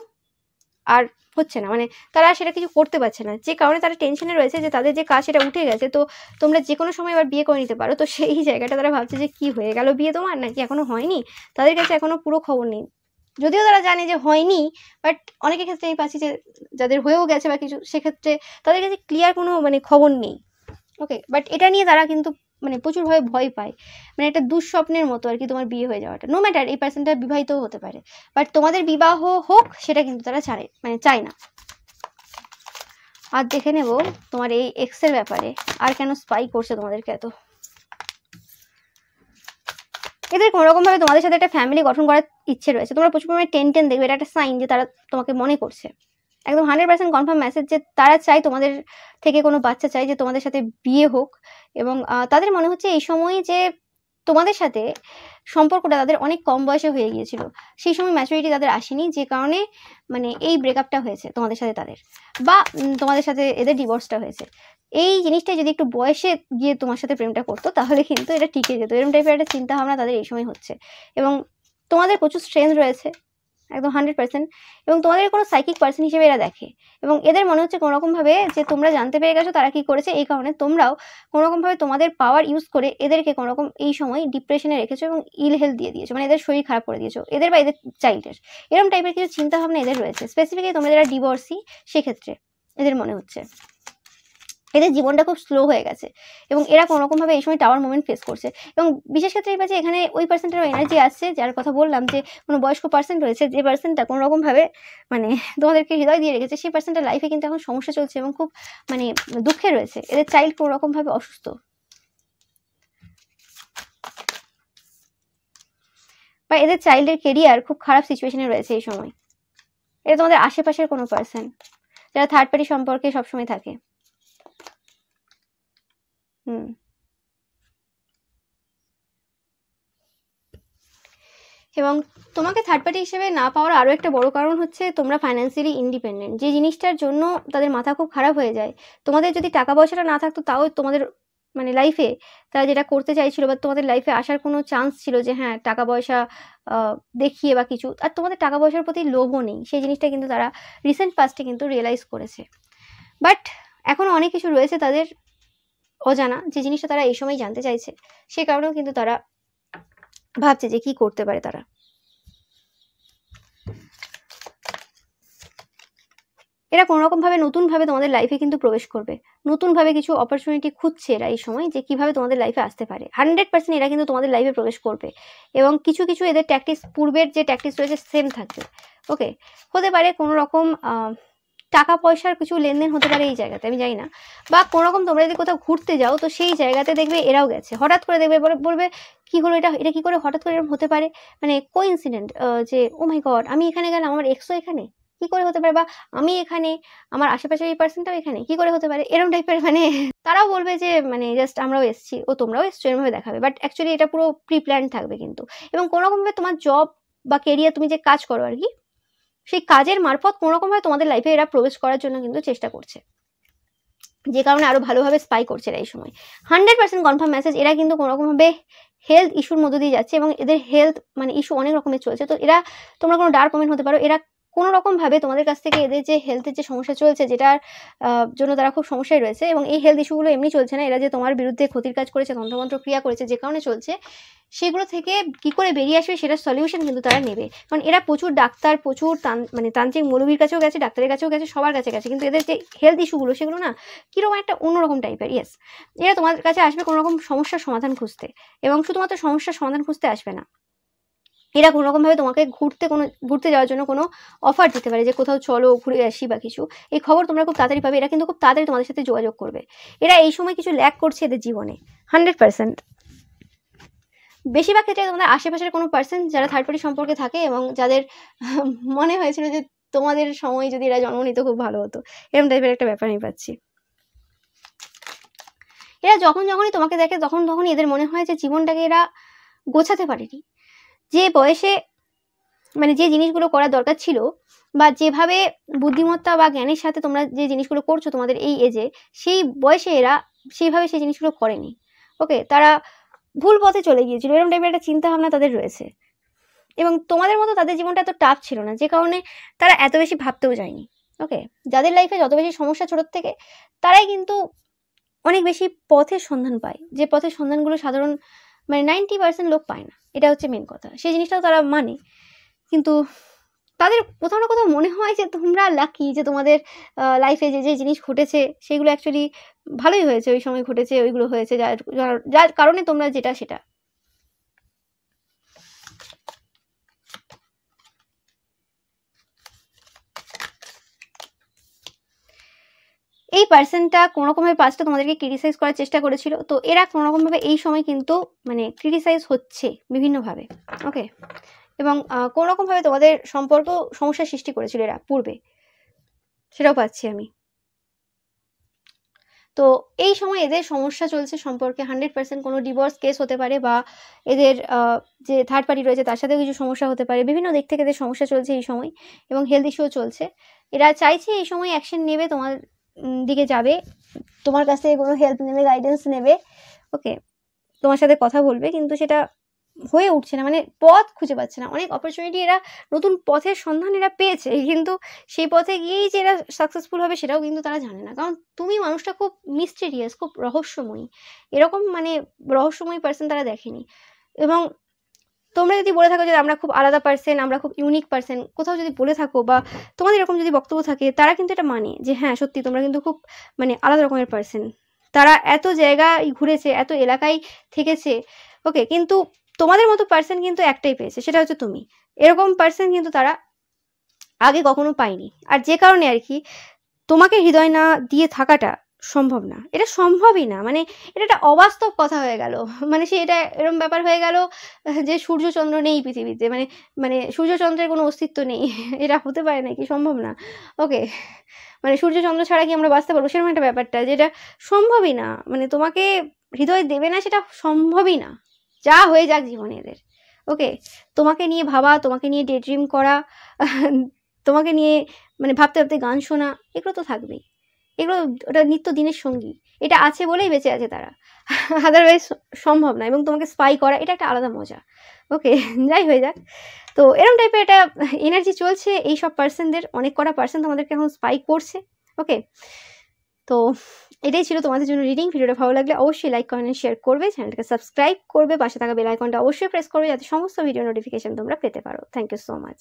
আর হচ্ছে না, মানে তারা সেটা কিছু করতে পারছে না, যে কারণে তারা টেনশনে রয়েছে যে তাদের যে কাজ সেটা উঠে গেছে, তো তোমরা যে কোনো সময় আবার বিয়ে করে নিতে পারো। তো সেই জায়গাটা তারা ভাবছে যে কি হয়ে গেল বিয়ে তোমার, নাকি এখনো হয়নি, তাদের কাছে এখনো পুরো খবর নেই। যদিও তারা জানে যে হয়নি, বাট অনেকের ক্ষেত্রে আমি পাচ্ছি যে যাদের হয়েও গেছে বা কিছু, সেক্ষেত্রে তাদের কাছে ক্লিয়ার কোনো মানে খবর নেই। ওকে, বাট এটা নিয়ে তারা কিন্তু মানে প্রচুরভাবে ভয় পায়, মানে একটা দুঃস্বপ্নের মতো আর কি তোমার বিয়ে হয়ে যাওয়াটা। নো ম্যাটার এই পার্সনটা বিবাহিতও হতে পারে, বাট তোমাদের বিবাহ হোক সেটা কিন্তু তারা চায় না। আর দেখে নেব তোমার এই এক্সের ব্যাপারে, আর কেন স্পাই করছে তোমাদেরকে এত। এদের কোনোরকম ভাবে তোমাদের সাথে একটা ফ্যামিলি গঠন করার ইচ্ছে রয়েছে, তোমরা প্রচুর পরিমাণে টেন দেখবে, এটা একটা সাইন যে তারা তোমাকে মনে করছে। একদম 100% কনফার্ম মেসেজ যে তারা চায় তোমাদের থেকে কোনো বাচ্চা চায়, যে তোমাদের সাথে বিয়ে হোক। এবং তাদের মনে হচ্ছে এই সময় যে তোমাদের সাথে সম্পর্কটা তাদের অনেক কম বয়সে হয়ে গিয়েছিল, সেই সময় ম্যাচুরিটি তাদের আসেনি, যে কারণে মানে এই ব্রেকআপটা হয়েছে তোমাদের সাথে তাদের, বা তোমাদের সাথে এদের ডিভোর্সটা হয়েছে। এই জিনিসটাই যদি একটু বয়সে গিয়ে তোমার সাথে প্রেমটা করতো তাহলে কিন্তু এটা টিকে যেত। এরকম টাইপের একটা চিন্তা ভাবনা তাদের এই সময় হচ্ছে, এবং তোমাদের প্রচুর স্ট্রেংথ রয়েছে একদম 100%, এবং তোমাদের কোনো সাইকিক পার্সন হিসেবে এরা দেখে। এবং এদের মনে হচ্ছে কোনোরকমভাবে যে তোমরা জানতে পেরে গেছো তারা কি করেছে, এই কারণে তোমরাও কোনোরকমভাবে তোমাদের পাওয়ার ইউজ করে এদেরকে কোনোরকম এই সময় ডিপ্রেশনে রেখেছো এবং ইল হেলথ দিয়ে দিয়েছো, মানে এদের শরীর খারাপ করে দিয়েছো, এদের বা এদের চাইল্ডের। এরকম টাইপের কিছু চিন্তাভাবনা এদের রয়েছে, স্পেসিফিকলি তোমরা যারা ডিভোর্সি সেক্ষেত্রে এদের মনে হচ্ছে এদের জীবনটা খুব স্লো হয়ে গেছে, এবং এরা কোনোরকমভাবে এই সময় টাওয়ার মোমেন্ট ফেস করছে। এবং বিশেষ ক্ষেত্রে এই পাশে এখানে ওই পার্সেন্টেরও এনার্জি আসছে, যার কথা বললাম যে কোনো বয়স্ক পার্সেন্ট রয়েছে, যে পার্সেন্টটা কোনোরকমভাবে মানে তোমাদেরকে হৃদয় দিয়ে রেখেছে, সেই পার্সেন্টের লাইফে কিন্তু এখন সমস্যা চলছে এবং খুব মানে দুঃখে রয়েছে। এদের চাইল্ড কোনোরকমভাবে অসুস্থ, বা এদের চাইল্ডের কেরিয়ার খুব খারাপ সিচুয়েশনে রয়েছে এই সময়। এটা তোমাদের আশেপাশের কোনো পার্সন যারা থার্ড পার্টি সম্পর্কে সবসময় থাকে। এবং তোমাকে থার্ড পার্টি হিসেবে না পাওয়ার আরও একটা বড় কারণ হচ্ছে তোমরা ফাইন্যান্সিয়ালি ইন্ডিপেন্ডেন্ট, যে জিনিসটার জন্য তাদের মাথা খুব খারাপ হয়ে যায়। তোমাদের যদি টাকা পয়সাটা না থাকতো তাও তোমাদের মানে লাইফে তারা যেটা করতে চাইছিল, বা তোমাদের লাইফে আসার কোনো চান্স ছিল যে হ্যাঁ টাকা পয়সা দেখিয়ে বা কিছু, আর তোমাদের টাকা পয়সার প্রতি লোভও নেই, সেই জিনিসটা কিন্তু তারা রিসেন্ট পাস্টে কিন্তু রিয়েলাইজ করেছে। বাট এখনও অনেক কিছু রয়েছে তাদের অজানা, যে জিনিসটা তারা এই সময় জানতে চাইছে, সে কারণেও কিন্তু তারা ভাবছে যে কি করতে পারে তারা। এরা কোনোরকমভাবে নতুনভাবে তোমাদের লাইফে কিন্তু প্রবেশ করবে, নতুনভাবে কিছু অপরচুনিটি খুঁজছে এরা এই সময়, যে কিভাবে তোমাদের লাইফে আসতে পারে। 100% এরা কিন্তু তোমাদের লাইফে প্রবেশ করবে, এবং কিছু কিছু এদের ট্যাকটিস পূর্বের যে ট্যাকটিস রয়েছে সেম থাকবে। ওকে, হতে পারে কোনো রকম টাকা পয়সার কিছু লেনদেন হতে পারে এই জায়গাতে, আমি জানি না, বা কোনোরকম তোমরা যদি কোথাও ঘুরতে যাও তো সেই জায়গাতে দেখবে এরাও গেছে, হঠাৎ করে দেখবে বলবে কি হলো এটা কি করে হঠাৎ করে এরকম হতে পারে, মানে কোইন্সিডেন্ট, যে ও মাই গড আমি এখানে গেলাম, আমার এক্সও এখানে, কি করে হতে পারে, বা আমি এখানে আমার আশেপাশের এই পার্সনটাও এখানে, কি করে হতে পারে, এরকম টাইপের মানে তারাও বলবে যে মানে জাস্ট আমরাও এসেছি ও তোমরাও এসছো, এরকমভাবে দেখাবে। বাট অ্যাকচুয়ালি এটা পুরো প্রি প্ল্যান থাকবে কিন্তু, এবং কোনোরকমভাবে তোমার জব বা কেরিয়ার তুমি যে কাজ করো আর কি, সেই কাজের মারফত কোনোরকমভাবে তোমাদের লাইফে এরা প্রবেশ করার জন্য কিন্তু চেষ্টা করছে, যে কারণে আরো ভালোভাবে স্পাই করছে এরা এই সময়। 100% কনফার্ম মেসেজ, এরা কিন্তু কোনোরকমভাবে হেলথ ইস্যুর মধ্য দিয়ে যাচ্ছে, এবং এদের হেলথ মানে ইস্যু অনেক রকমের চলছে। তো এরা তোমরা কোনো ডার্ক কমেন্ট হতে পারো, এরা কোনো রকমভাবে তোমাদের কাছ থেকে এদের যে হেলথের যে সমস্যা চলছে, যেটার জন্য তারা খুব সমস্যায় রয়েছে, এবং এই হেলথ ইস্যুগুলো এমনি চলছে না, এরা যে তোমার বিরুদ্ধে ক্ষতির কাজ করেছে, তন্ত্রমন্ত্র ক্রিয়া করেছে, যে কারণে চলছে, সেগুলো থেকে কি করে বেরিয়ে আসবে সেটার সলিউশন কিন্তু তারা নেবে। কারণ এরা প্রচুর ডাক্তার, প্রচুর মানে তান্ত্রিক মৌলবীর কাছেও গেছে, ডাক্তারের কাছেও গেছে, সবার কাছে গেছে, কিন্তু এদের যে হেলথ ইস্যুগুলো সেগুলো না কীরকম একটা অন্যরকম টাইপের। ইয়েস, এরা তোমার কাছে আসবে কোনো রকম সমস্যার সমাধান খুঁজতে, এবং শুধুমাত্র সমস্যার সমাধান খুঁজতে আসবে না, এরা কোনোরকমভাবে তোমাকে ঘুরতে যাওয়ার জন্য কোনো অফার দিতে পারে, যে কোথাও চলো ঘুরে আসি বা কিছু, এই খবর তোমরা খুব তাড়াতাড়ি পাবে। এরা কিন্তু খুব তাড়াতাড়ি তোমাদের সাথে যোগাযোগ করবে। এরা এই সময় কিছু ল্যাক করছে এদের জীবনে 100%। বেশিরভাগ ক্ষেত্রে তোমাদের আশেপাশের কোনো পার্সন যারা থার্ড পার্টি সম্পর্কে থাকে, এবং যাদের মনে হয়েছিল যে তোমাদের সময় যদি এরা জন্ম নিত খুব ভালো হতো, এরকম টাইপের একটা ব্যাপার আমি পাচ্ছি। এরা যখনই তোমাকে দেখে তখনই এদের মনে হয় যে জীবনটাকে এরা গোছাতে পারেনি, যে বয়সে মানে যে জিনিসগুলো করার দরকার ছিল, বা যেভাবে বুদ্ধিমত্তা বা জ্ঞানের সাথে তোমরা যে জিনিসগুলো করছো তোমাদের এই এজে, সেই বয়সে এরা সেইভাবে সেই জিনিসগুলো করেনি। ওকে, তারা ভুল পথে চলে গিয়েছিল, এরকম টাইপের একটা চিন্তা ভাবনা তাদের রয়েছে। এবং তোমাদের মতো তাদের জীবনটা এত টাফ ছিল না, যে কারণে তারা এত বেশি ভাবতেও যায়নি। ওকে, যাদের লাইফে যত বেশি সমস্যা ছোটোর থেকে, তারাই কিন্তু অনেক বেশি পথের সন্ধান পায়, যে পথের সন্ধানগুলো সাধারণ মানে 90% লোক পায় না। এটা হচ্ছে মেন কথা, সেই জিনিসটাও তারা মানে। কিন্তু তাদের কোথাও না কোথাও মনে হয় যে তোমরা লাকি, যে তোমাদের লাইফে যে যে জিনিস ঘটেছে সেগুলো অ্যাকচুয়ালি ভালোই হয়েছে, ওই সময় ঘটেছে, ওইগুলো হয়েছে যার কারণে তোমরা যেটা সেটা। এই পার্সনটা কোনোরকমভাবে পাস্টে তোমাদেরকে ক্রিটিসাইজ করার চেষ্টা করেছিল, তো এরা কোনোরকমভাবে এই সময় কিন্তু মানে ক্রিটিসাইজ হচ্ছে বিভিন্নভাবে। ওকে, এবং কোনোরকমভাবে তোমাদের সম্পর্ক সমস্যার সৃষ্টি করেছিল এরা পূর্বে, সেটাও পাচ্ছি আমি। তো এই সময় এদের সমস্যা চলছে সম্পর্কে 100%, কোনো ডিভোর্স কেস হতে পারে, বা এদের যে থার্ড পার্টি রয়েছে তার সাথেও কিছু সমস্যা হতে পারে, বিভিন্ন দিক থেকে এদের সমস্যা চলছে এই সময়, এবং হেলথ ইস্যুও চলছে। এরা চাইছে এই সময় অ্যাকশন নেবে, তোমার দিকে যাবে, তোমার কাছ থেকে কোনো হেল্প নেবে, গাইডেন্স নেবে। ওকে, তোমার সাথে কথা বলবে, কিন্তু সেটা হয়ে উঠছে না, মানে পথ খুঁজে পাচ্ছে না। অনেক অপরচুনিটি এরা, নতুন পথের সন্ধান এরা পেয়েছে, কিন্তু সেই পথে গিয়েই যে এরা সাকসেসফুল হবে সেটাও কিন্তু তারা জানে না, কারণ তুমি মানুষটা খুব মিস্টেরিয়াস, খুব রহস্যময়ী, এরকম মানে রহস্যময়ী পার্সন তারা দেখেনি। এবং তোমরা যদি বলে থাকো যে আমরা খুব আলাদা পার্সন, আমরা খুব ইউনিক পার্সন, কোথাও যদি বলে থাকো বা তোমাদের এরকম যদি বক্তব্য থাকে, তারা কিন্তু এটা মানে যে হ্যাঁ সত্যি তোমরা কিন্তু খুব মানে আলাদা রকমের পার্সন। তারা এত জায়গায় ঘুরেছে, এত এলাকায় থেকেছে, ওকে, কিন্তু তোমাদের মতো পার্সন কিন্তু একটাই পেয়েছে, সেটা হচ্ছে তুমি। এরকম পার্সন কিন্তু তারা আগে কখনো পায়নি। আর যে কারণে আর কি তোমাকে হৃদয় না দিয়ে থাকাটা সম্ভব না, এটা সম্ভবই না, মানে এটা একটা অবাস্তব কথা হয়ে গেল। মানে সে এটা এরকম ব্যাপার হয়ে গেল যে সূর্যচন্দ্র নেই পৃথিবীতে, মানে মানে সূর্যচন্দ্রের কোনো অস্তিত্ব নেই। এটা হতে পারে না, কি সম্ভব না। ওকে, মানে সূর্যচন্দ্র ছাড়া কি আমরা বাঁচতে পারবো, সেরকম একটা ব্যাপারটা, যেটা সম্ভবই না, মানে তোমাকে হৃদয় দেবে না, সেটা সম্ভবই না। যা হয়ে যাক জীবনে এদের। ওকে, তোমাকে নিয়ে ভাবা, তোমাকে নিয়ে ডে ড্রিম করা, তোমাকে নিয়ে মানে ভাবতে ভাবতে গান শোনা, এগুলো তো থাকবেই, এগুলো ওটা নিত্য দিনের সঙ্গী, এটা আছে বলেই বেঁচে আছে তারা, আদারওয়াইজ সম্ভব না। এবং তোমাকে স্পাই করা, এটা একটা আলাদা মজা। ওকে, যাই হয়ে যাক। তো এরকম টাইপের একটা এনার্জি চলছে এই সব পার্সনদের, অনেক কটা পার্সন তোমাদেরকে এখন স্পাই করছে। ওকে, তো এটাই ছিল তোমাদের জন্য রিডিং। ভিডিওটা ভালো লাগলে অবশ্যই লাইক, কমেন্ট, শেয়ার করবে, চ্যানেলটাকে সাবস্ক্রাইব করবে, পাশে থাকা বেল আইকনটা অবশ্যই প্রেস করবে, যাতে সমস্ত ভিডিও নোটিফিকেশন তোমরা পেতে পারো। Thank you so much.